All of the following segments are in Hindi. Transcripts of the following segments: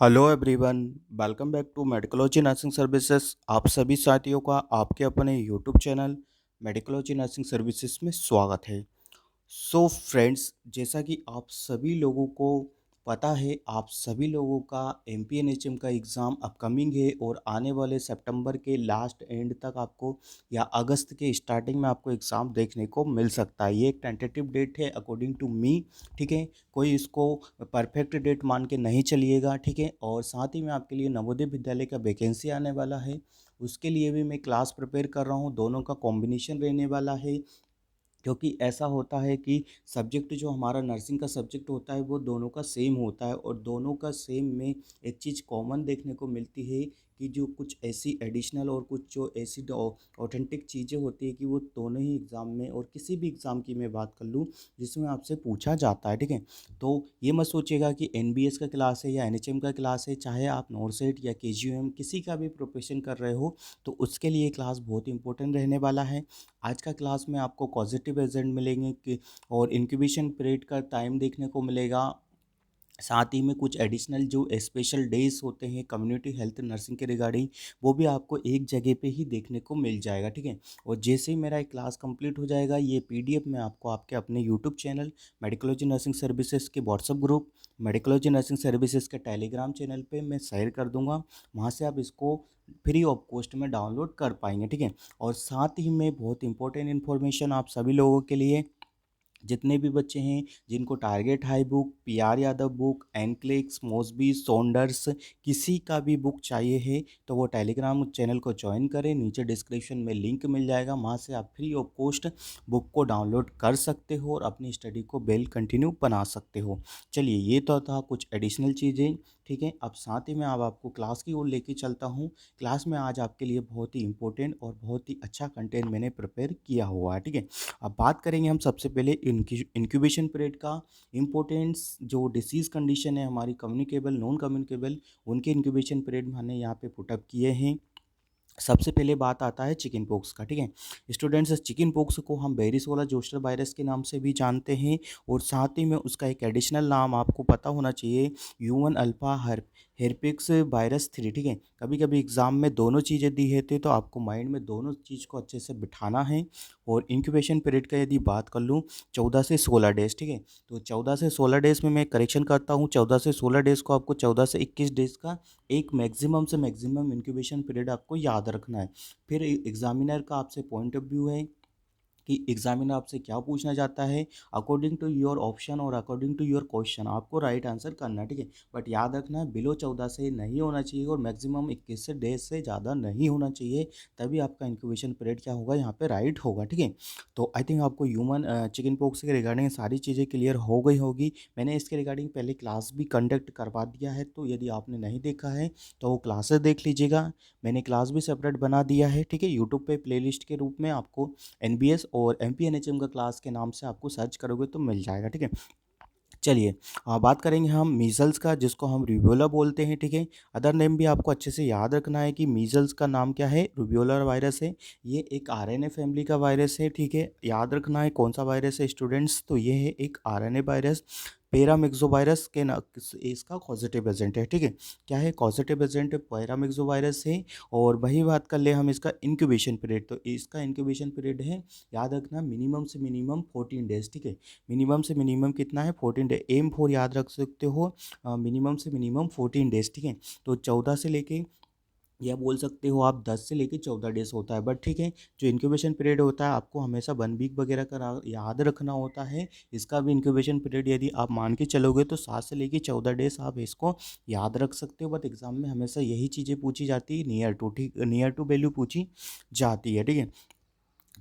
Hello everyone. Welcome back to Medicology nursing services. आप सभी साथियों का आपके अपने YouTube channel Medicology nursing services में स्वागत है। सो फ्रेंड्स, जैसा कि आप सभी लोगों को पता है, आप सभी लोगों का एमपीएनएचएम का एग्ज़ाम अपकमिंग है और आने वाले सितंबर के लास्ट एंड तक आपको या अगस्त के स्टार्टिंग में आपको एग्ज़ाम देखने को मिल सकता है। ये एक टेंटेटिव डेट है अकॉर्डिंग टू मी, ठीक है। कोई इसको परफेक्ट डेट मान के नहीं चलिएगा, ठीक है। और साथ ही में आपके लिए नवोदय विद्यालय का वैकेंसी आने वाला है, उसके लिए भी मैं क्लास प्रिपेयर कर रहा हूँ। दोनों का कॉम्बिनेशन रहने वाला है, क्योंकि ऐसा होता है कि सब्जेक्ट जो हमारा नर्सिंग का सब्जेक्ट होता है वो दोनों का सेम होता है, और दोनों का सेम में एक चीज़ कॉमन देखने को मिलती है कि जो कुछ ऐसी एडिशनल और कुछ जो ऐसी ऑथेंटिक चीज़ें होती है कि वो दोनों ही एग्ज़ाम में, और किसी भी एग्ज़ाम की मैं बात कर लूँ जिसमें आपसे पूछा जाता है, ठीक है। तो ये मत सोचिएगा कि एनबीएस का क्लास है या एनएचएम का क्लास है, चाहे आप नॉर्सेट या केजीएम किसी का भी प्रोफेशन कर रहे हो, तो उसके लिए क्लास बहुत इंपॉर्टेंट रहने वाला है। आज का क्लास में आपको पॉजिटिव एजेंट मिलेंगे कि और इंक्यूबेशन पीरियड का टाइम देखने को मिलेगा। साथ ही में कुछ एडिशनल जो स्पेशल डेज होते हैं कम्युनिटी हेल्थ नर्सिंग के रिगार्डिंग, वो भी आपको एक जगह पे ही देखने को मिल जाएगा, ठीक है। और जैसे ही मेरा एक क्लास कंप्लीट हो जाएगा, ये पीडीएफ मैं आपको आपके अपने YouTube channel Medicology nursing services के व्हाट्सएप ग्रुप, मेडिकोलॉजी नर्सिंग सर्विसेज के टेलीग्राम चैनल पे मैं शेयर कर दूंगा। वहाँ से आप इसको फ्री ऑफ कॉस्ट में डाउनलोड कर पाएंगे, ठीक है। और साथ ही में बहुत इंपॉर्टेंट इन्फॉर्मेशन आप सभी लोगों के लिए, जितने भी बच्चे हैं जिनको target high book, PR Yadav book, एनक्लिक्स, मॉस्बी, सॉन्डर्स, किसी का भी बुक चाहिए है तो वो टेलीग्राम चैनल को ज्वाइन करें। नीचे डिस्क्रिप्शन में लिंक मिल जाएगा, वहाँ से आप फ्री ऑफ कॉस्ट बुक को डाउनलोड कर सकते हो और अपनी स्टडी को वेल कंटिन्यू बना सकते हो। चलिए, ये तो था कुछ एडिशनल चीज़ें, ठीक है। अब साथ ही में अब आपको क्लास की ओर लेके चलता हूँ। क्लास में आज आपके लिए बहुत ही इंपॉर्टेंट और बहुत ही अच्छा कंटेंट मैंने प्रिपेयर किया हुआ है, ठीक है। अब बात करेंगे हम सबसे पहले इंक्यूबेशन पीरियड का इम्पोर्टेंस। जो डिसीज़ कंडीशन है हमारी कम्युनिकेबल नॉन कम्युनिकेबल, उनके इंक्यूबेशन पीरियड मैंने यहाँ पे पुटअप किए हैं। सबसे पहले बात आता है चिकन पॉक्स का, ठीक है। स्टूडेंट्स, चिकन पॉक्स को हम वेरिसोला जोस्टर वायरस के नाम से भी जानते हैं, और साथ ही में उसका एक एडिशनल नाम आपको पता होना चाहिए, ह्यूमन अल्फा हेरपिक्स वायरस 3, ठीक है। कभी कभी एग्जाम में दोनों चीज़ें दी है तो आपको माइंड में दोनों चीज़ को अच्छे से बिठाना है। और इंक्यूबेशन पीरियड का यदि बात कर लूँ, 14 से 16 डेज़, ठीक है। तो 14 से 16 डेज़ में मैं करेक्शन करता हूँ, 14 से 16 डेज़ को आपको 14 से 21 डेज़ का एक मैक्सिमम से मैक्सिमम इंक्यूबेशन पीरियड आपको याद रखना है। फिर एग्जामिनर का आपसे पॉइंट ऑफ व्यू है कि एग्जामिनर आपसे क्या पूछना चाहता है, अकॉर्डिंग टू योर ऑप्शन और अकॉर्डिंग टू योर क्वेश्चन आपको राइट आंसर करना है, ठीक है। बट याद रखना है, बिलो 14 से नहीं होना चाहिए और मैक्सिमम 21 डेज से ज़्यादा नहीं होना चाहिए, तभी आपका इंक्यूबेशन पीरियड क्या होगा, यहाँ पे राइट होगा, ठीक है। तो आई थिंक आपको ह्यूमन चिकन पॉक्स के रिगार्डिंग सारी चीज़ें क्लियर हो गई होगी। मैंने इसके रिगार्डिंग पहले क्लास भी कंडक्ट करवा दिया है, तो यदि आपने नहीं देखा है तो वो क्लासेस देख लीजिएगा। मैंने क्लास भी सेपरेट बना दिया है, ठीक है। यूट्यूब पे प्लेलिस्ट के रूप में आपको एनबीएस और एमपीएनएचएम का क्लास के नाम से आपको सर्च करोगे तो मिल जाएगा, ठीक है। चलिए, बात करेंगे हम मीज़ल्स का, जिसको हम रूबेला बोलते हैं, ठीक है। अदर नेम भी आपको अच्छे से याद रखना है कि मीज़ल्स का नाम क्या है, रूबेला वायरस है। ये एक आरएनए फैमिली का वायरस है, ठीक है। याद रखना है कौन सा वायरस है स्टूडेंट्स, तो ये है एक आरएनए वायरस। पैरामिक्सोवायरस के ना इसका कॉजेटिव एजेंट है, ठीक है। क्या है कॉजेटिव एजेंट, पैरामिक्सोवायरस है। और वही बात कर ले हम इसका इंक्यूबेशन पीरियड, तो इसका इंक्यूबेशन पीरियड है, याद रखना, मिनिमम से मिनिमम 14 डेज़, ठीक है। मिनिमम से मिनिमम कितना है, 14 डे, एम फोर याद रख सकते हो, मिनिमम से मिनिमम 14 डेज़, ठीक है। तो 14 से लेके, या बोल सकते हो आप 10 से लेके 14 डेज़ होता है, बट ठीक है। जो इंक्यूबेशन पीरियड होता है आपको हमेशा 1 वीक वगैरह का याद रखना होता है। इसका भी इंक्यूबेशन पीरियड यदि आप मान के चलोगे तो 7 से लेके 14 डेज़ आप इसको याद रख सकते हो, बट एग्जाम में हमेशा यही चीज़ें पूछी जाती है, नियर टू, ठीक, नियर टू वैल्यू पूछी जाती है, ठीक है।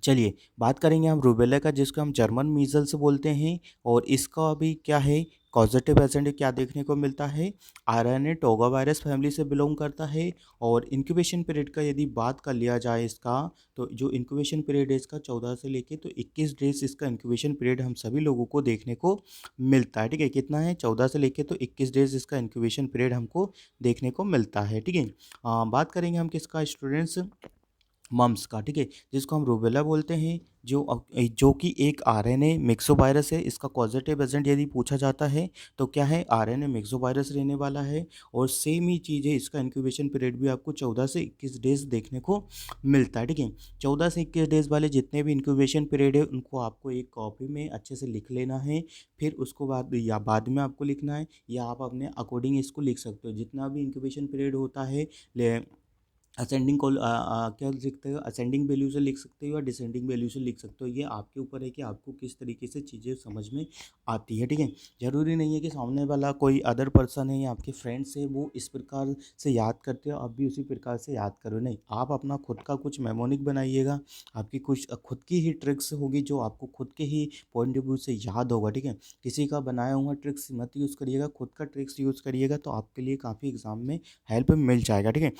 चलिए, बात करेंगे हम रूबेला का, जिसको हम जर्मन मीज़ल्स बोलते हैं। और इसका अभी क्या है, कॉजेटिव एजेंट क्या देखने को मिलता है, आरएनए टोगा वायरस फैमिली से बिलोंग करता है। और इंक्यूबेशन पीरियड का यदि बात कर लिया जाए इसका, तो जो इंक्यूबेशन पीरियड है इसका 14 से लेके तो 21 डेज इसका इंक्यूबेशन पीरियड हम सभी लोगों को देखने को मिलता है, ठीक है। कितना है, 14 से लेके तो 21 डेज इसका इंक्यूबेशन पीरियड हमको देखने को मिलता है, ठीक है। बात करेंगे हम किसका स्टूडेंट्स, मम्प्स का, ठीक है, जिसको हम रूबेला बोलते हैं, जो कि एक आरएनए मिक्सोवायरस है। इसका कॉजेटिव एजेंट यदि पूछा जाता है तो क्या है, आरएनए मिक्सोवायरस रहने वाला है। और सेम ही चीज़ है, इसका इंक्यूबेशन पीरियड भी आपको 14 से 21 डेज़ देखने को मिलता है, ठीक है। 14 से 21 डेज़ वाले जितने भी इंक्यूबेशन पीरियड है उनको आपको एक कॉपी में अच्छे से लिख लेना है। फिर उसको बाद में आपको लिखना है, या आप अपने अकॉर्डिंग इसको लिख सकते हो। जितना भी इंक्यूबेशन पीरियड होता है, क्या लिख सकते हो, असेंडिंग वैल्यू से लिख सकते हो या डिसेंडिंग वैल्यू से लिख सकते हो। ये आपके ऊपर है कि आपको किस तरीके से चीज़ें समझ में आती है, ठीक है। ज़रूरी नहीं है कि सामने वाला कोई अदर पर्सन है या आपके फ्रेंड्स है वो इस प्रकार से याद करते हो, आप भी उसी प्रकार से याद करो। नहीं, आप अपना खुद का कुछ मेमोनिक बनाइएगा। आपकी कुछ खुद की ही ट्रिक्स होगी जो आपको खुद के ही पॉइंट ऑफ व्यू से याद होगा, ठीक है। किसी का बनाया हुआ ट्रिक्स मत यूज़ करिएगा, खुद का ट्रिक्स यूज़ करिएगा तो आपके लिए काफ़ी एग्जाम में हेल्प मिल जाएगा, ठीक है।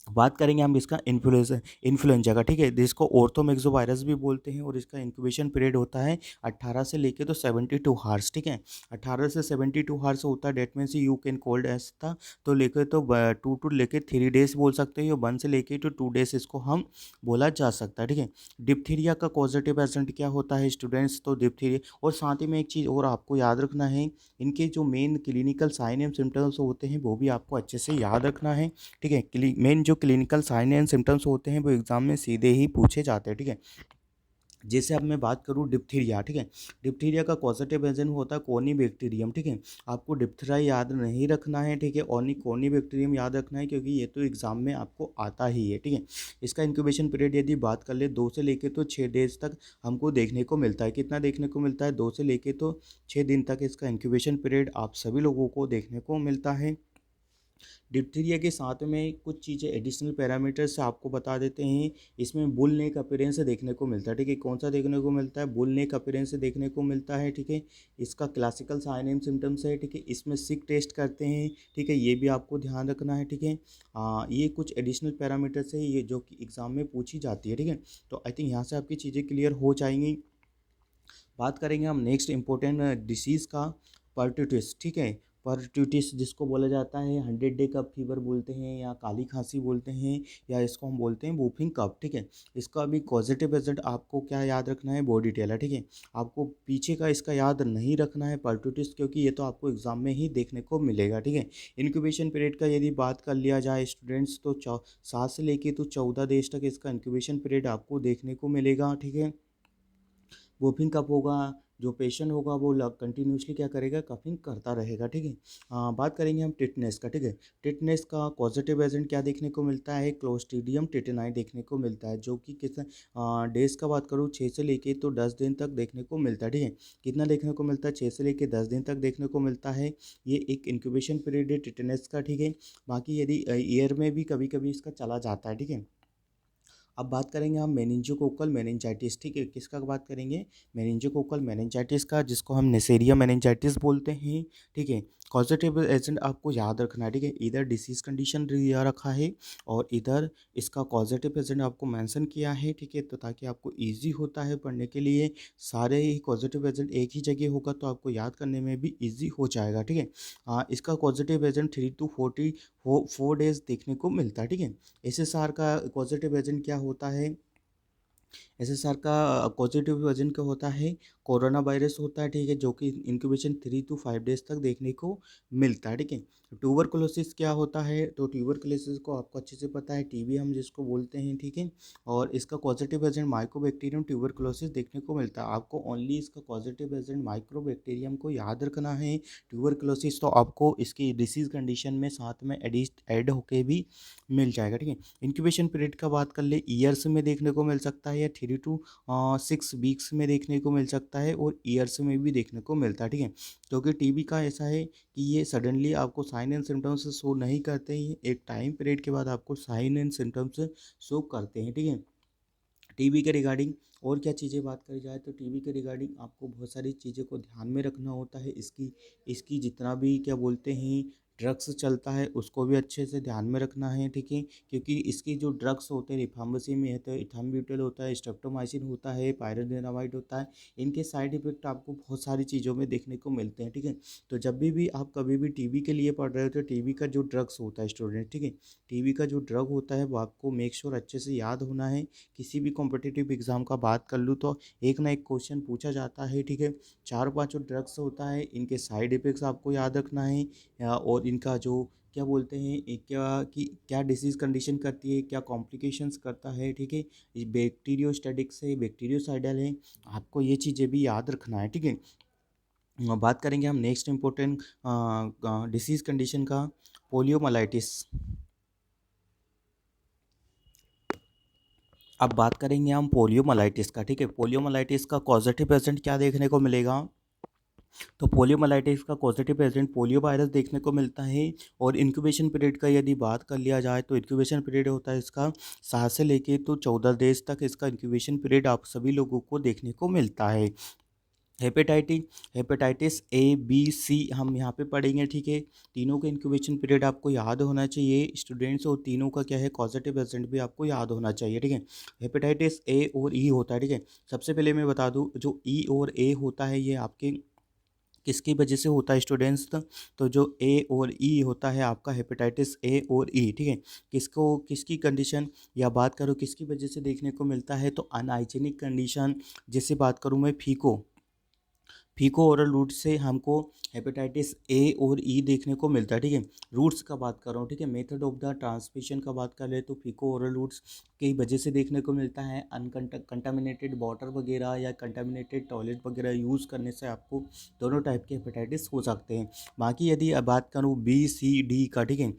बात करेंगे हम इसका इन्फ्लुएंजा का, ठीक है, जिसको ऑर्थोमैक्सो वायरस भी बोलते हैं। और इसका इंक्यूबेशन पीरियड होता है 18 से लेके तो 72 हार्स, ठीक है। 18 से 72 हार्स होता है, that means you can cold ऐसा तो लेकर तो 2 टू लेके 3 डेज बोल सकते हैं, 1 से लेके तो 2 डेज इसको हम बोला जा सकता है, ठीक है। डिप्थीरिया का पॉजिटिव एजेंट क्या होता है स्टूडेंट्स, तो डिप्थीरिया। और साथ ही में एक चीज़ और आपको याद रखना है, इनके जो main clinical sign and symptoms होते हैं वो भी आपको अच्छे से याद रखना है, ठीक है। मेन जो क्लिनिकल साइन एंड सिम्टम्स होते हैं वो एग्जाम में सीधे ही पूछे जाते हैं, ठीक है। जैसे अब मैं बात करूँ डिप्थीरिया, ठीक है। डिप्थीरिया का पॉजिटिव एजेंट होता है कोनी बैक्टीरियम, ठीक है। आपको डिप्थीरिया याद नहीं रखना है, ठीक है, ओनली कोनी बैक्टीरियम याद रखना है क्योंकि ये तो एग्जाम में आपको आता ही है, ठीक है। इसका इंक्यूबेशन पीरियड यदि बात कर ले 2 से लेके तो 6 डेज तक हमको देखने को मिलता है। कितना देखने को मिलता है, 2 से लेके तो 6 दिन तक इसका इंक्यूबेशन पीरियड आप सभी लोगों को देखने को मिलता है। डिप्थीरिया के साथ में कुछ चीज़ें एडिशनल पैरामीटर्स आपको बता देते हैं। इसमें बुल नेक अपीयरेंस देखने को मिलता है, ठीक है। कौन सा देखने को मिलता है, बुल नेक अपीयरेंस देखने को मिलता है, ठीक है। इसका क्लासिकल साइन एंड सिम्टम्स है, ठीक है। इसमें सिक टेस्ट करते हैं, ठीक है, ये भी आपको ध्यान रखना है, ठीक है। ये कुछ एडिशनल पैरामीटर्स है ये जो कि एग्जाम में पूछी जाती है, ठीक है। तो आई थिंक यहाँ से आपकी चीज़ें क्लियर हो जाएंगी। बात करेंगे हम नेक्स्ट इम्पोर्टेंट डिसीज़ का, पर्टूटिस, ठीक है। पर्टूटिस जिसको बोला जाता है 100 डे कप फीवर बोलते हैं या काली खांसी बोलते हैं, या इसको हम बोलते हैं वूफिंग कफ, ठीक है। इसका भी पॉजिटिव एजेंट आपको क्या याद रखना है, बॉडी टेलर, ठीक है। आपको पीछे का इसका याद नहीं रखना है पर्टूटिस, क्योंकि ये तो आपको एग्जाम में ही देखने को मिलेगा, ठीक है। इंक्यूबेशन पीरियड का यदि बात कर लिया जाए स्टूडेंट्स तो 7 से लेके तो 14 डेज तक इसका इंक्यूबेशन पीरियड आपको देखने को मिलेगा, ठीक है। वूफिंग कफ होगा, जो पेशेंट होगा वो कंटिन्यूसली क्या करेगा, कफिंग करता रहेगा, ठीक है। बात करेंगे हम टिटनेस का, ठीक है। टिटनेस का पॉजिटिव एजेंट क्या देखने को मिलता है, क्लोस्ट्रीडियम टिटेनाई देखने को मिलता है, जो कि किस डेज का बात करूँ 6 से लेके तो 10 दिन तक देखने को मिलता है, ठीक है। कितना देखने को मिलता है, 6 से लेके 10 दिन तक देखने को मिलता है। ये एक इंक्यूबेशन पीरियड है टिटेनस का, ठीक है। बाकी यदि ईयर में भी कभी कभी इसका चला जाता है, ठीक है। अब बात करेंगे हम मेनिंजोकोकल मेनिंजाइटिस, ठीक है। किसका बात करेंगे, मेनिंजोकोकल मेनिंजाइटिस का, जिसको हम नेसेरिया मेनिंजाइटिस बोलते हैं, ठीक है। कॉजेटिव एजेंट आपको याद रखना है, ठीक है। इधर डिसीज कंडीशन दिया रखा है और इधर इसका कॉजेटिव एजेंट आपको मेंशन किया है, ठीक है। तो ताकि आपको इजी होता है पढ़ने के लिए, सारे ही पॉजिटिव एजेंट एक ही जगह होगा तो आपको याद करने में भी इजी हो जाएगा, ठीक है। इसका पॉजिटिव एजेंट 3 to 4 डेज देखने को मिलता है, ठीक है। एसएसआर का पॉजिटिव एजेंट क्या होता है, एसएसआर का पॉजिटिव वजन का होता है, कोरोना वायरस होता है, ठीक है, जो कि इंक्यूबेशन 3 to 5 डेज तक देखने को मिलता है, ठीक है। ट्यूबरकुलोसिस क्या होता है, तो ट्यूबरकुलोसिस को आपको अच्छे से पता है, टीबी हम जिसको बोलते हैं, ठीक है। और इसका पॉजिटिव एजेंट माइकोबैक्टीरियम ट्यूबरकुलोसिस देखने को मिलता है। आपको ओनली इसका पॉजिटिव एजेंट माइक्रोबैक्टीरियम को याद रखना है। ट्यूबरकुलोसिस तो आपको इसकी डिसीज कंडीशन में साथ में ऐड होके भी मिल जाएगा, ठीक है। इंक्यूबेशन पीरियड का बात कर ले, ईयर्स में देखने को मिल सकता है या 3 to 6 वीक्स में देखने को मिल सकता है, और ईयर्स में भी देखने को मिलता है, ठीक है। क्योंकि टीबी का ऐसा है कि ये सडनली आपको साइन एंड सिम्टम्स शो नहीं करते हैं, एक टाइम पीरियड के बाद आपको साइन एंड सिम्टम्स शो करते हैं, ठीक है। टीबी के रिगार्डिंग और क्या चीज़ें बात करी जाए, तो टीबी के रिगार्डिंग आपको बहुत सारी चीज़ों को ध्यान में रखना होता है। इसकी इसकी जितना भी क्या बोलते हैं ड्रग्स चलता है उसको भी अच्छे से ध्यान में रखना है, ठीक है। क्योंकि इसकी जो ड्रग्स होते हैं रिफाम्पिसिन में है तो इथाम्ब्यूटल होता है, स्ट्रेप्टोमाइसिन होता है, पायरोनिडामाइड होता है। इनके साइड इफेक्ट आपको बहुत सारी चीज़ों में देखने को मिलते हैं, ठीक है। तो जब भी आप कभी भी टीबी के लिए पढ़ रहे हो तो टीबी का जो ड्रग्स होता है स्टूडेंट, ठीक है, टीबी का जो ड्रग होता है वो आपको मेक श्योर अच्छे से याद होना है। किसी भी कॉम्पिटिटिव एग्जाम का बात कर लूँ तो एक ना एक क्वेश्चन पूछा जाता है, ठीक है। चार पांच जो ड्रग्स होता है इनके साइड इफेक्ट्स आपको याद रखना है, और इनका जो क्या बोलते हैं क्या कि क्या डिसीज़ कंडीशन करती है, क्या कॉम्प्लिकेशंस करता है, ठीक है। ये बैक्टीरियोस्टैटिक्स है, बैक्टीरियोसाइडल है, आपको ये चीज़ें भी याद रखना है, ठीक है। बात करेंगे हम नेक्स्ट इम्पोर्टेंट डिसीज़ कंडीशन का, पोलियोमाइलाइटिस। अब बात करेंगे हम पोलियोमाइलाइटिस का, ठीक है। पोलियोमाइलाइटिस का कॉजेटिव एजेंट क्या देखने को मिलेगा, तो पोलियोमाइलाइटिस का पॉजिटिव एजेंट पोलियो वायरस देखने को मिलता है। और इंक्यूबेशन पीरियड का यदि बात कर लिया जाए तो इंक्यूबेशन पीरियड होता है इसका 7 से लेके तो 14 डेज तक इसका इंक्यूबेशन पीरियड आप सभी लोगों को देखने को मिलता है। Hepatitis hepatitis A B C हम यहाँ पे पढ़ेंगे, ठीक है। तीनों का इंक्यूबेशन पीरियड आपको याद होना चाहिए स्टूडेंट्स, और तीनों का क्या है पॉजिटिव एजेंट भी आपको याद होना चाहिए, ठीक है। हेपेटाइटिस ए और ई होता है, ठीक है। सबसे पहले मैं बता दूं जो ई और ए होता है ये आपके किसकी वजह से होता है स्टूडेंट्स, तो जो ए और ई होता है आपका हेपेटाइटिस ए और ई, ठीक है। किसको किसकी कंडीशन या बात करूँ किसकी वजह से देखने को मिलता है, तो अनहाइजीनिक कंडीशन, जैसे बात करूँ मैं फीको फीको ओरल रूट से हमको हेपेटाइटिस ए और ई देखने को मिलता है, ठीक है। रूट्स का बात कर रहा हूँ, ठीक है। मेथड ऑफ द ट्रांसमिशन का बात कर ले तो फीको ओरल रूट्स की वजह से देखने को मिलता है। कंटामिनेटेड वाटर वगैरह या कंटामिनेटेड टॉयलेट वगैरह यूज़ करने से आपको दोनों टाइप के हेपेटाइटिस हो सकते हैं। बाकी यदि बात करूँ बी सी डी का, ठीक है,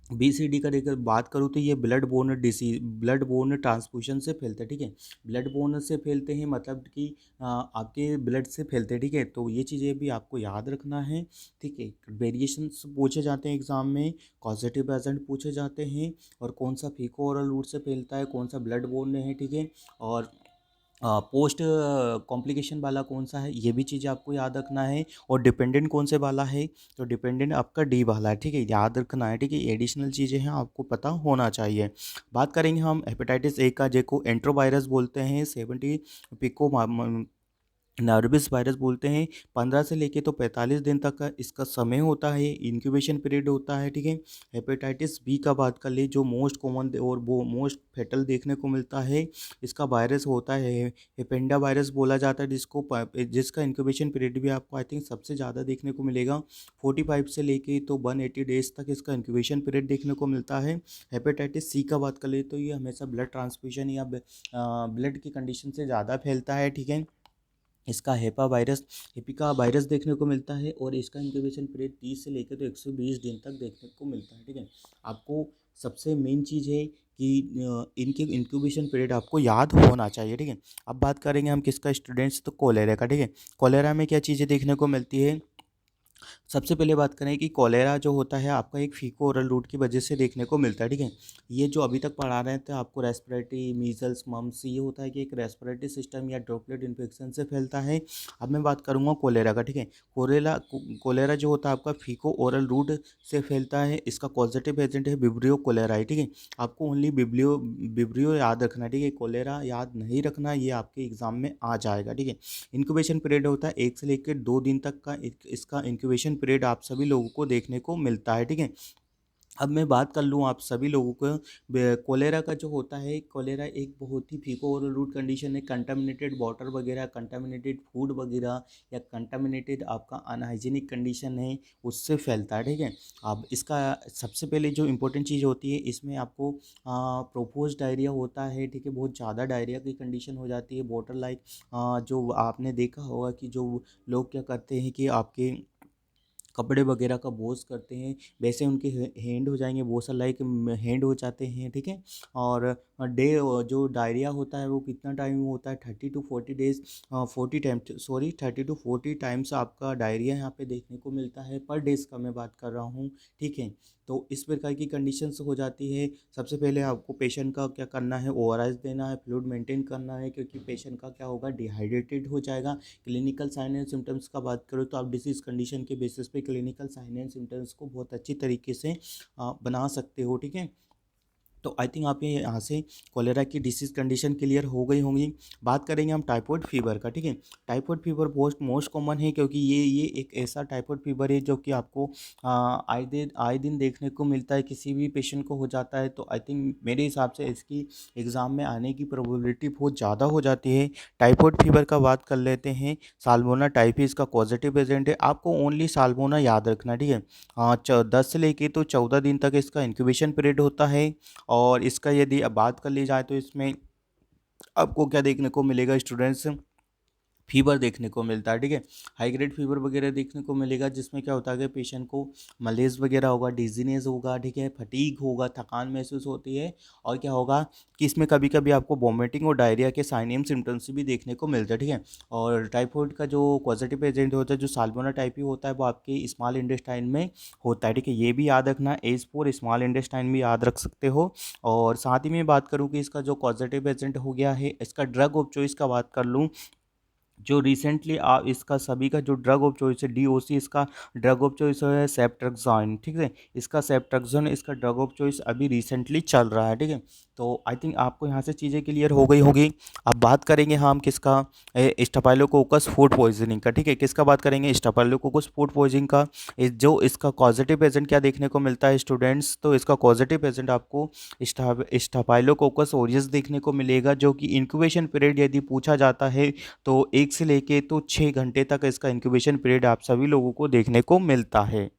बी सी डी का अगर बात करूँ तो ये blood borne disease blood borne transfusion से फैलते हैं, ठीक है। ब्लड बोर्न से फैलते हैं मतलब कि आपके ब्लड से फैलते हैं, ठीक है। तो ये चीज़ें भी आपको याद रखना है, ठीक है। वेरिएशंस पूछे जाते हैं एग्जाम में, कॉजेटिव एजेंट पूछे जाते हैं, और कौन सा फीको ओरल रूट से फैलता है, कौन सा ब्लड बोर्न है, ठीक है। और पोस्ट कॉम्प्लिकेशन वाला कौन सा है ये भी चीज़ें आपको याद रखना है। और डिपेंडेंट कौन से वाला है, तो डिपेंडेंट आपका डी वाला है, ठीक है, याद रखना है, ठीक है। एडिशनल चीज़ें हैं आपको पता होना चाहिए। बात करेंगे हम हेपेटाइटिस ए का, जेको एंट्रोवायरस बोलते हैं, 70 पिको नर्वस वायरस बोलते हैं। 15 से लेके तो 45 दिन तक का इसका समय होता है, इंक्यूबेशन पीरियड होता है, ठीक है। हेपेटाइटिस बी का बात कर ले जो मोस्ट कॉमन और वो मोस्ट फेटल देखने को मिलता है, इसका वायरस होता है हेपेंडा वायरस बोला जाता है, जिसका इंक्यूबेशन पीरियड भी आपको आई थिंक सबसे ज़्यादा देखने को मिलेगा। 45 से लेके तो 180 डेज तक इसका इंक्यूबेशन पीरियड देखने को मिलता है। हेपेटाइटिस सी का बात कर ले तो ये हमेशा ब्लड ट्रांसफ्यूजन या ब्लड की कंडीशन से ज़्यादा फैलता है, ठीक है। इसका हेपिका वायरस देखने को मिलता है, और इसका इंक्यूबेशन पीरियड 30 से लेकर तो 120 दिन तक देखने को मिलता है, ठीक है। आपको सबसे मेन चीज़ है कि इनके इंक्यूबेशन पीरियड आपको याद होना चाहिए, ठीक है। अब बात करेंगे हम किसका स्टूडेंट्स, तो कोलेरा का, ठीक है। कोलेरा में क्या चीज़ें देखने को मिलती है, सबसे पहले बात करें कि कोलेरा जो होता है आपका एक फीको ओरल रूट की वजह से देखने को मिलता है, ठीक है। ये जो अभी तक पढ़ा रहे थे आपको रेस्पिरेटरी मीजल्स मम्स, ये होता है कि एक रेस्पिरेटरी सिस्टम या ड्रॉपलेट इन्फेक्शन से फैलता है। अब मैं बात करूँगा कोलेरा का, ठीक है। कोलेरा जो होता है आपका फीको ओरल रूट से फैलता है, इसका पॉजिटिव एजेंट है विब्रियो कोलेराई, ठीक है। आपको ओनली विब्रियो विब्रियो याद रखना है, ठीक है। कोलेरा याद नहीं रखना, ये आपके एग्जाम में आ जाएगा, ठीक है। इंक्यूबेशन पीरियड होता है 1 से लेकर 2 दिन तक का, इसका इंक्यूबेशन पीरियड आप सभी लोगों को देखने को मिलता है, ठीक है। अब मैं बात कर लूँ आप सभी लोगों को, कोलेरा का जो होता है, कोलेरा एक बहुत ही फीको ओरल रूट कंडीशन है। कंटामिनेटेड वाटर वगैरह, कंटामिनेटेड फूड वगैरह, या कंटामिनेटेड आपका अनहाइजीनिक कंडीशन है उससे फैलता है, ठीक है। अब इसका सबसे पहले जो इम्पोर्टेंट चीज़ होती है इसमें आपको प्रोपोज डायरिया होता है, ठीक है। बहुत ज़्यादा डायरिया की कंडीशन हो जाती है, वाटर लाइक, जो आपने देखा होगा कि जो लोग क्या करते हैं कि आपके कपड़े वगैरह का वॉश करते हैं, वैसे उनके हैंड हो जाएंगे, वॉशर लाइक हैंड हो जाते हैं, ठीक है। और डे जो डायरिया होता है वो कितना टाइम होता है, 30 to 40 days, 40 time, sorry 30 to 40 times आपका डायरिया यहाँ पे देखने को मिलता है, पर डेज का मैं बात कर रहा हूँ। ठीक है, तो इस प्रकार की कंडीशंस हो जाती है। सबसे पहले आपको पेशेंट का क्या करना है, ओआरएस देना है, फ्लूइड मेंटेन करना है, क्योंकि पेशेंट का क्या होगा, डिहाइड्रेटेड हो जाएगा। क्लिनिकल साइन एंड सिम्टम्स का बात करूँ तो आप डिसीज़ कंडीशन के बेसिस पे क्लिनिकल साइन एंड सिम्टम्स को बहुत अच्छी तरीके से बना सकते हो। ठीक है, तो आई थिंक आप ये यहाँ से कोलेरा की डिसीज़ कंडीशन क्लियर हो गई होंगी। बात करेंगे हम टाइफाइड फीवर का। ठीक है, टाइफाइड फीवर मोस्ट कॉमन है, क्योंकि ये एक ऐसा टाइफाइड फीवर है जो कि आपको आए दिन देखने को मिलता है, किसी भी पेशेंट को हो जाता है। तो आई थिंक मेरे हिसाब से इसकी एग्ज़ाम में आने की प्रोबेबिलिटी बहुत ज़्यादा हो जाती है। टाइफाइड फीवर का बात कर लेते हैं। साल्मोना टाइफी इसका पॉजिटिव एजेंट है, आपको ओनली साल्मोना याद रखना। ठीक है, 10 से लेके तो 14 दिन तक इसका इंक्यूबेशन पीरियड होता है। और इसका यदि अब बात कर ली जाए तो इसमें आपको क्या देखने को मिलेगा स्टूडेंट्स, फीवर देखने को मिलता है। ठीक है, हाई ग्रेड फीवर वगैरह देखने को मिलेगा, जिसमें क्या होता है कि पेशेंट को मलेज वगैरह होगा, डिजीनेस होगा, ठीक है, फटीग होगा, थकान महसूस होती है। और क्या होगा कि इसमें कभी कभी आपको वॉमिटिंग और डायरिया के साइन एंड सिम्टम्स भी देखने को मिलते हैं। ठीक है, और टाइफाइड का जो पॉजिटिव एजेंट होता है, जो साल्मोना टाइफी होता है, वो आपके स्मॉल इंटेस्टाइन में होता है। ठीक है, ये भी याद रखना, एज फॉर स्मॉल इंटेस्टाइन भी याद रख सकते हो। और साथ ही में बात करूँ कि इसका जो पॉजिटिव एजेंट हो गया है, इसका ड्रग ऑफ चॉइस का बात कर लूँ, जो रिसेंटली इसका सभी का जो ड्रग ऑफ चॉइस है, डीओसी इसका ड्रग ऑफ चॉइस है सेप्ट्रेक्सोन। ठीक है, इसका सेप्ट्रेक्सोन इसका ड्रग ऑफ चॉइस अभी रिसेंटली चल रहा है। ठीक है, तो आई थिंक आपको यहाँ से चीज़ें क्लियर हो गई होगी। अब बात करेंगे हम किसका, स्टेफाइलोकोकस फूड पॉइजनिंग का। ठीक है, किसका बात करेंगे, स्टेफाइलोकोकस फूड पॉइजनिंग का। जो इसका पॉजिटिव एजेंट क्या देखने को मिलता है स्टूडेंट्स, तो इसका पॉजिटिव एजेंट आपको स्टेफाइलोकोकस ओरियस देखने को मिलेगा, जो कि इंक्यूबेशन पीरियड यदि पूछा जाता है तो 1 से लेके तो 6 घंटे तक इसका इंक्यूबेशन पीरियड आप सभी लोगों को देखने को मिलता है।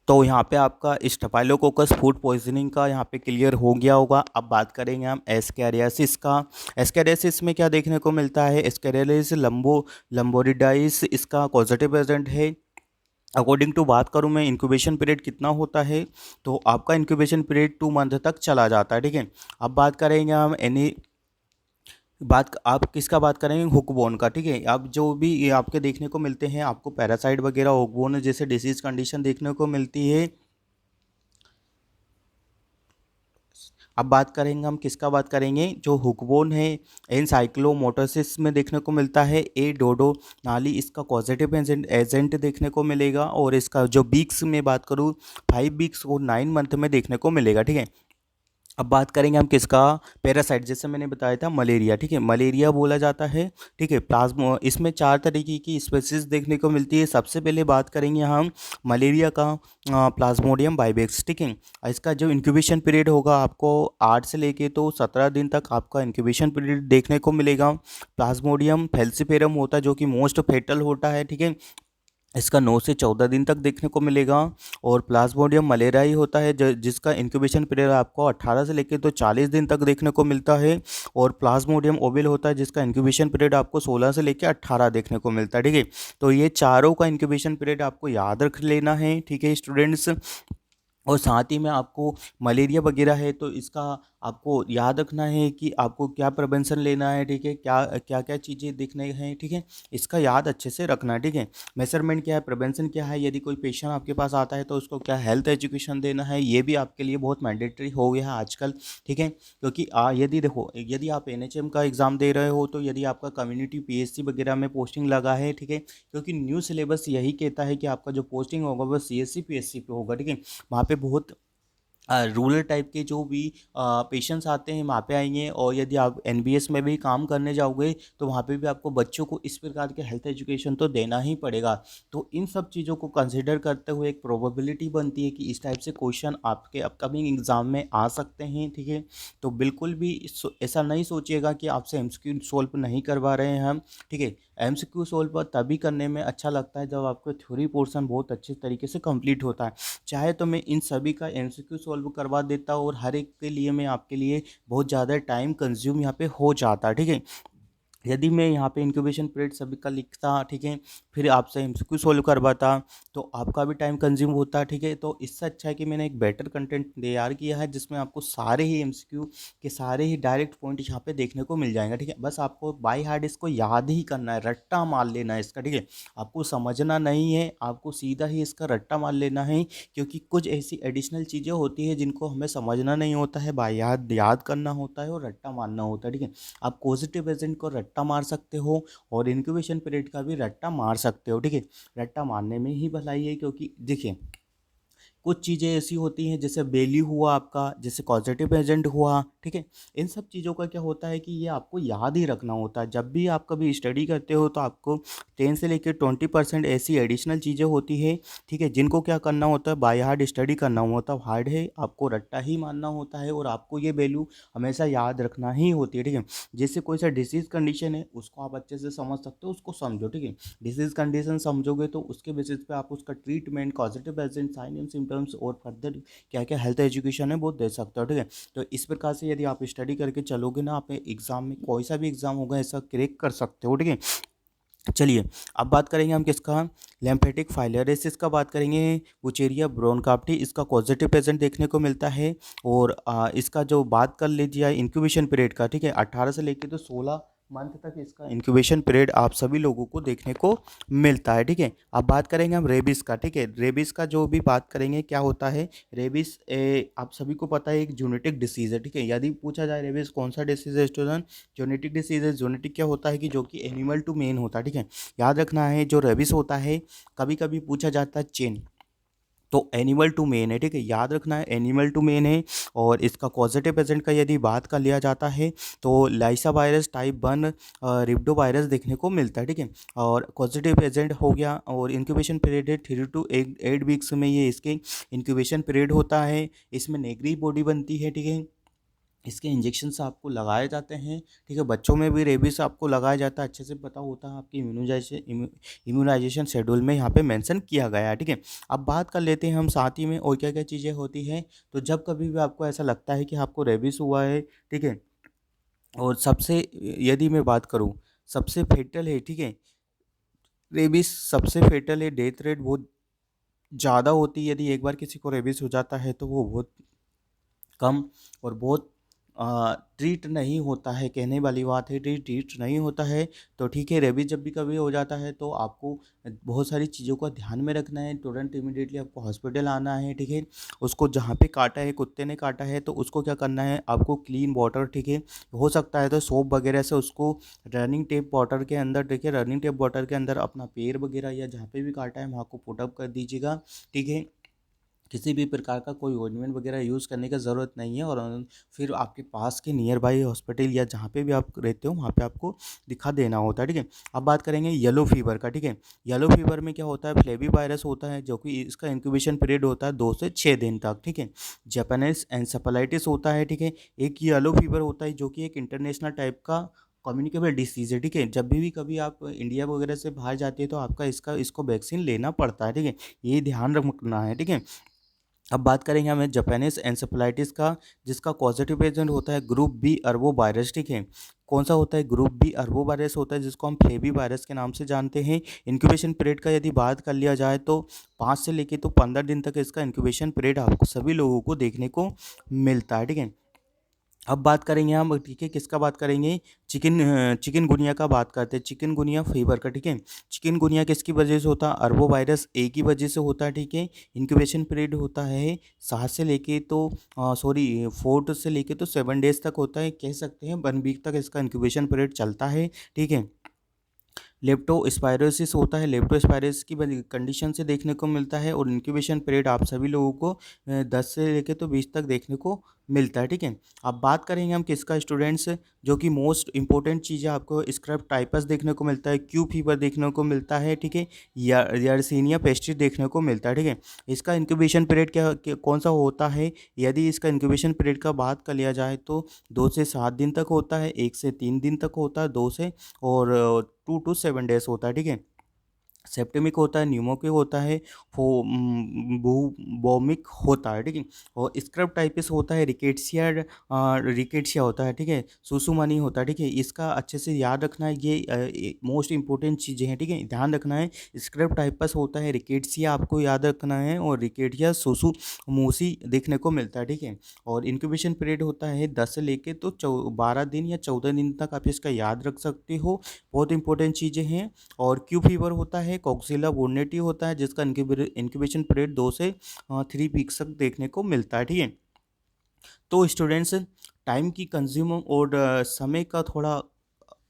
तो यहाँ पे आपका स्टेफाइलोकोकस फूड पॉइजनिंग का यहाँ पे क्लियर हो गया होगा। अब बात करेंगे हम एस्कैरियासिस का। एस्कैरियासिस में क्या देखने को मिलता है, एस्कैरियासिस लंबोरिडाइस इसका पॉजिटिव एजेंट है। अकॉर्डिंग टू बात करूं मैं, इंक्यूबेशन पीरियड कितना होता है, तो आपका इंक्यूबेशन पीरियड 2 मंथ तक चला जाता है। ठीक है, अब बात करेंगे हम आप किसका बात करेंगे, हुकबोन का। ठीक है, अब जो भी ये आपके देखने को मिलते हैं, आपको पैरासाइट वगैरह हुकबोन जैसे डिसीज कंडीशन देखने को मिलती है। अब बात करेंगे हम किसका बात करेंगे, जो हुकबोन है एनसाइक्लोमोटोसिस में देखने को मिलता है। ए डोडो नाली इसका पॉजिटिव एजेंट देखने को मिलेगा, और इसका जो बीक्स में बात करूँ, 5 वीक्स और 9 मंथ में देखने को मिलेगा। ठीक है, अब बात करेंगे हम किसका, पैरासाइट, जैसे मैंने बताया था मलेरिया। ठीक है, मलेरिया बोला जाता है। ठीक है, प्लाज्मो इसमें 4 तरीके की स्पेसीज देखने को मिलती है। सबसे पहले बात करेंगे हम मलेरिया का, प्लाज्मोडियम बाइवेक्स। ठीक है, इसका जो इंक्यूबेशन पीरियड होगा, आपको 8 से लेके तो 17 दिन तक आपका इंक्यूबेशन पीरियड देखने को मिलेगा। प्लाज्मोडियम फैल्सिपेरम होता है, जो कि मोस्ट फेटल होता है। ठीक है, इसका 9 से 14 दिन तक देखने को मिलेगा। और प्लाज्मोडियम मलेरियाई होता है, जिसका इंक्यूबेशन पीरियड आपको 18 से लेकर तो 40 दिन तक देखने को मिलता है। और प्लाज्मोडियम ओविल होता है, जिसका इंक्यूबेशन पीरियड आपको 16 से लेकर 18 देखने को मिलता है। ठीक है, तो ये चारों का इंक्यूबेशन पीरियड आपको याद रख लेना है। ठीक है स्टूडेंट्स, और साथ ही में आपको मलेरिया वगैरह है तो इसका आपको याद रखना है कि आपको क्या प्रिवेंशन लेना है। ठीक है, क्या क्या क्या चीज़ें देखने हैं। ठीक है, इसका याद अच्छे से रखना है। ठीक है, मेजरमेंट क्या है, प्रिवेंशन क्या है, यदि कोई पेशेंट आपके पास आता है तो उसको क्या हेल्थ एजुकेशन देना है, ये भी आपके लिए बहुत मैंडेटरी हो गया है आजकल। ठीक है, क्योंकि यदि देखो, यदि आप एनएचएम का एग्ज़ाम दे रहे हो, तो यदि आपका कम्युनिटी पीएससी वगैरह में पोस्टिंग लगा है, ठीक है, क्योंकि न्यू सिलेबस यही कहता है कि आपका जो पोस्टिंग होगा वो सीएससी पीएससी पे होगा। ठीक है, वहाँ पे बहुत रूरल टाइप के जो भी पेशेंट्स आते हैं वहाँ पे आएंगे। और यदि आप एनबीएस में भी काम करने जाओगे तो वहाँ पे भी आपको बच्चों को इस प्रकार के हेल्थ एजुकेशन तो देना ही पड़ेगा। तो इन सब चीज़ों को कंसिडर करते हुए एक प्रोबेबिलिटी बनती है कि इस टाइप से क्वेश्चन आपके अपकमिंग एग्जाम में आ सकते हैं। ठीक है, तो बिल्कुल भी ऐसा नहीं सोचिएगा कि आपसे एमसीक्यू सोल्व नहीं करवा रहे हैं हम। ठीक है, एमसीक्यू सोल्व तभी करने में अच्छा लगता है जब आपका थ्योरी पोर्शन बहुत अच्छे तरीके से कंप्लीट होता है। चाहे तो मैं इन सभी का एमसीक्यू सॉल्व करवा देता और हर एक के लिए मैं आपके लिए बहुत ज़्यादा टाइम कंज्यूम यहाँ पे हो जाता है। ठीक है, यदि मैं यहाँ पे इंक्यूबेशन पीरियड सभी का लिखता, ठीक है, फिर आपसे एमसीक्यू सॉल्व करवाता, तो आपका भी टाइम कंज्यूम होता, ठीक है। तो इससे अच्छा है कि मैंने एक बेटर कंटेंट तैयार किया है जिसमें आपको सारे ही एमसीक्यू के सारे ही डायरेक्ट पॉइंट यहाँ पे देखने को मिल जाएंगे, ठीक है। बस आपको बाय हार्ट इसको याद ही करना है, रट्टा मार लेना है इसका, ठीक है। आपको समझना नहीं है, आपको सीधा ही इसका रट्टा मार लेना है, क्योंकि कुछ ऐसी एडिशनल चीज़ें होती है जिनको हमें समझना नहीं होता है, बाय याद याद करना होता है और रट्टा मारना होता है, ठीक है। आप पॉजिटिव एजेंट को रट्टा मार सकते हो और इंक्यूबेशन पीरियड का भी रट्टा मार सकते हो, ठीक है। रट्टा मारने में ही भलाई है, क्योंकि देखिए कुछ चीज़ें ऐसी होती हैं जैसे वैल्यू हुआ आपका, जैसे कॉजेटिव एजेंट हुआ, ठीक है। इन सब चीज़ों का क्या होता है कि ये आपको याद ही रखना होता है। जब भी आप कभी स्टडी करते हो तो आपको 10 से लेकर 20% ऐसी एडिशनल चीज़ें होती है, ठीक है, जिनको क्या करना होता है, बाय हार्ड स्टडी करना होता है। हार्ड है, आपको रट्टा ही मानना होता है और आपको ये वैल्यू हमेशा याद रखना ही होती है, ठीक है। जैसे कोई सा डिसीज़ कंडीशन है उसको आप अच्छे से समझ सकते हो, उसको समझो, ठीक है। डिसीज़ कंडीशन समझोगे तो उसके बेसिस पे आप उसका treatment, causative agent, sign and symptoms और फर्दर क्या क्या हेल्थ एजुकेशन है वो दे सकते हो, ठीक है। तो इस प्रकार से यदि आप स्टडी करके चलोगे ना, आप एग्जाम में कोई सा भी एग्जाम होगा ऐसा क्रैक कर सकते हो, ठीक है। चलिए, अब बात करेंगे हम किसका, लिम्फेटिक फाइलेरिसिस का बात करेंगे। वुचेरिया ब्रोनकार्प्टी इसका पॉजिटिव प्रेजेंट देखने को मिलता है। और इसका जो बात कर लीजिए इंक्यूबेशन पीरियड का, ठीक है, 18 से लेकर तो 16 मंथ तक इसका इंक्यूबेशन पीरियड आप सभी लोगों को देखने को मिलता है, ठीक है। अब बात करेंगे हम रेबीज का, ठीक है। रेबीज का जो भी बात करेंगे क्या होता है, रेबीज आप सभी को पता है एक जेनेटिक डिसीज है, ठीक है। यदि पूछा जाए रेबीज कौन सा डिसीज है स्टूडेंट, जेनेटिक डिसीज है। जेनेटिक क्या होता है कि जो कि एनिमल टू मैन होता है, ठीक है। याद रखना है जो रेबीज होता है, कभी कभी पूछा जाता है चेन, तो एनिमल टू मेन है, ठीक है। याद रखना है एनिमल टू मेन है। और इसका कॉजेटिव एजेंट का यदि बात कर लिया जाता है तो लाइसा वायरस टाइप 1 रिब्डो वायरस देखने को मिलता है, ठीक है। और पॉजिटिव एजेंट हो गया और इंक्यूबेशन पीरियड है 3 to 8 वीक्स में ये इसके इंक्यूबेशन पीरियड होता है। इसमें नेगरी बॉडी बनती है, ठीक है। इसके इंजेक्शंस आपको लगाए जाते हैं, ठीक है। बच्चों में भी रेबीज आपको लगाया जाता है, अच्छे से पता होता है, आपकी इम्यूनाइजेशन शेड्यूल में यहाँ पे मेंशन किया गया है, ठीक है। अब बात कर लेते हैं हम साथ ही में और क्या क्या चीज़ें होती हैं। तो जब कभी भी आपको ऐसा लगता है कि आपको रेबीज हुआ है, ठीक है, और सबसे यदि मैं बात करूँ सबसे फेटल है, ठीक है, रेबीज सबसे फेटल है, डेथ रेट बहुत ज़्यादा होती है। यदि एक बार किसी को रेबीज हो जाता है तो वो बहुत कम और बहुत ट्रीट नहीं होता है, कहने वाली बात है, ट्रीट नहीं होता है। तो ठीक है, रेबीज जब भी कभी हो जाता है तो आपको बहुत सारी चीज़ों का ध्यान में रखना है, तुरंत इमीडिएटली आपको हॉस्पिटल आना है, ठीक है। उसको जहाँ पे काटा है, कुत्ते ने काटा है, तो उसको क्या करना है, आपको क्लीन वाटर, ठीक है, हो सकता है तो सोप वगैरह से उसको रनिंग टेप वाटर के अंदर, ठीक है, रनिंग टेप वाटर के अंदर अपना पैर वगैरह या जहाँ पे भी काटा है वहाँ को पुटअप कर दीजिएगा, ठीक है। किसी भी प्रकार का कोई ऑइंटमेंट वगैरह यूज़ करने की ज़रूरत नहीं है। और फिर आपके पास के नियर बाई हॉस्पिटल या जहाँ पे भी आप रहते हो वहाँ पे आपको दिखा देना होता है, ठीक है। अब बात करेंगे येलो फीवर का, ठीक है। येलो फीवर में क्या होता है, फ्लेवी वायरस होता है जो कि इसका इंक्यूबेशन पीरियड होता है 2 से 6 दिन तक, ठीक है। जापानीज एन्सेफेलाइटिस होता है, ठीक है। एक येलो फीवर होता है जो कि एक इंटरनेशनल टाइप का कम्युनिकेबल डिसीज़ है, ठीक है। जब भी कभी आप इंडिया वगैरह से बाहर जाते हैं तो आपका इसको वैक्सीन लेना पड़ता है, ठीक है। ये ध्यान रखना है, ठीक है। अब बात करेंगे हमें जापानीज एन्सेफेलाइटिस का, जिसका पॉजिटिव एजेंट होता है ग्रुप बी अरबो वायरस, ठीक है। कौन सा होता है, ग्रुप बी अरबो वायरस होता है जिसको हम फ्लेवी वायरस के नाम से जानते हैं। इंक्यूबेशन पीरियड का यदि बात कर लिया जाए तो 5 से लेकर तो 15 दिन तक इसका इंक्यूबेशन पीरियड आपको सभी लोगों को देखने को मिलता है, ठीक है। अब बात करेंगे हम, ठीक है, किसका बात करेंगे, चिकनगुनिया का बात करते हैं, चिकनगुनिया फीवर का, ठीक है। चिकनगुनिया किसकी वजह से होता है, अरबो वायरस ए की वजह से होता है, ठीक है। इंक्यूबेशन पीरियड होता है 4 से लेके तो 7 डेज तक होता है, कह सकते हैं 1 वीक तक इसका इंक्यूबेशन पीरियड चलता है, ठीक है। लेप्टोस्पायरोसिस होता है, लेप्टोस्पायरोसिस की कंडीशन से देखने को मिलता है। और इंक्यूबेशन पीरियड आप सभी लोगों को 10 से लेकर तो 20 तक देखने को मिलता है, ठीक है। अब बात करेंगे हम किसका स्टूडेंट्स, जो कि मोस्ट इंपॉर्टेंट चीज़ है, आपको स्क्रब टाइपस देखने को मिलता है, क्यू फीवर देखने को मिलता है, ठीक है, या यर्सीनिया पेस्टिस देखने को मिलता है, ठीक है। इसका इंक्यूबेशन पीरियड कौन सा होता है, यदि इसका इंक्यूबेशन पीरियड का बात कर लिया जाए तो 2 से 7 दिन तक होता है, 1 से 3 दिन तक होता है, 2 से और 2 to 7 डेज होता है, ठीक है। सेप्टेमिक होता है, न्यूमोनिक होता है, बूबोमिक होता है, ठीक है। और स्क्रब टाइपिस होता है, रिकेट्सिया होता है, ठीक है। सुसुमनी होता है, ठीक है। इसका अच्छे से याद रखना है, ये मोस्ट इंपॉर्टेंट चीज़ें हैं, ठीक है, ध्यान रखना है। स्क्रब टाइपस होता है, रिकेट्सिया आपको याद रखना है, और रिकेटिया सुसुमोसी देखने को मिलता है, ठीक है। और इंक्यूबेशन पीरियड होता है 10 से लेके तो 12 दिन या 14 दिन तक आप इसका याद रख सकते हो। बहुत इंपॉर्टेंट चीज़ें हैं। और क्यू फीवर होता है, कॉक्सिला बोर्नेटी होता है, जिसका इंक्यूबेशन पीरियड 2 से 3 वीक्स तक देखने को मिलता है, ठीक है। तो स्टूडेंट्स, टाइम की कंज्यूम और समय का थोड़ा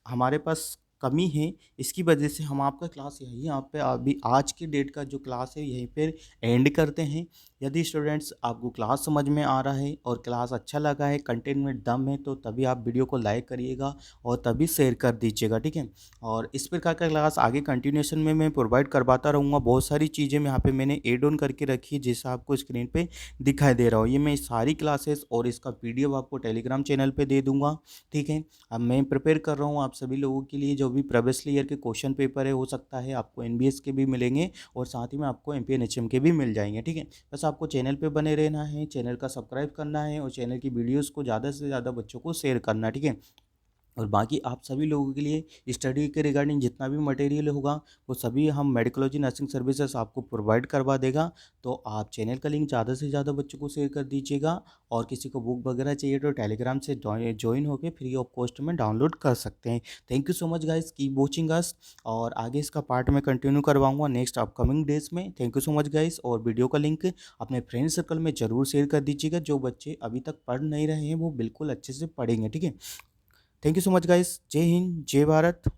हमारे पास कमी है। इसकी वजह से हम आपका क्लास यहीं यहाँ पे अभी आज की डेट का जो क्लास है यहीं पे एंड करते हैं। यदि स्टूडेंट्स आपको क्लास समझ में आ रहा है और क्लास अच्छा लगा है, कंटेंट में दम है, तो तभी आप वीडियो को लाइक करिएगा और तभी शेयर कर दीजिएगा, ठीक है। और इस प्रकार का क्लास आगे कंटिन्यूएशन में मैं प्रोवाइड करवाता रहूँगा। बहुत सारी चीज़ें यहाँ पे मैंने एड ऑन करके रखी है, जैसा आपको स्क्रीन पे दिखाई दे रहा हो। ये मैं सारी क्लासेस और इसका पीडीएफ आपको टेलीग्राम चैनल पे दे दूँगा, ठीक है। अब मैं प्रिपेयर कर रहा हूँ आप सभी लोगों के लिए, जो भी प्रीवियस ईयर के क्वेश्चन पेपर है, हो सकता है आपको एनबीएस के भी मिलेंगे और साथ ही में आपको एमपीएनएचएम के भी मिल जाएंगे, ठीक है। बस आपको चैनल पे बने रहना है, चैनल का सब्सक्राइब करना है और चैनल की वीडियोस को ज़्यादा से ज़्यादा बच्चों को शेयर करना है, ठीक है। और बाकी आप सभी लोगों के लिए स्टडी के रिगार्डिंग जितना भी मटेरियल होगा वो सभी हम मेडिकोलॉजी नर्सिंग सर्विसेज आपको प्रोवाइड करवा देगा। तो आप चैनल का लिंक ज़्यादा से ज़्यादा बच्चों को शेयर कर दीजिएगा। और किसी को बुक वगैरह चाहिए तो टेलीग्राम से ज्वाइन होकर फ्री ऑफ कॉस्ट में डाउनलोड कर सकते हैं। Thank you so much guys, keep watching us. और आगे इसका पार्ट में कंटिन्यू करवाऊंगा नेक्स्ट अपकमिंग डेज में। Thank you so much guys. और वीडियो का लिंक अपने फ्रेंड सर्कल में ज़रूर शेयर कर दीजिएगा। जो बच्चे अभी तक पढ़ नहीं रहे हैं वो बिल्कुल अच्छे से पढ़ेंगे, ठीक है। Thank you so much guys. जय हिंद, जय भारत।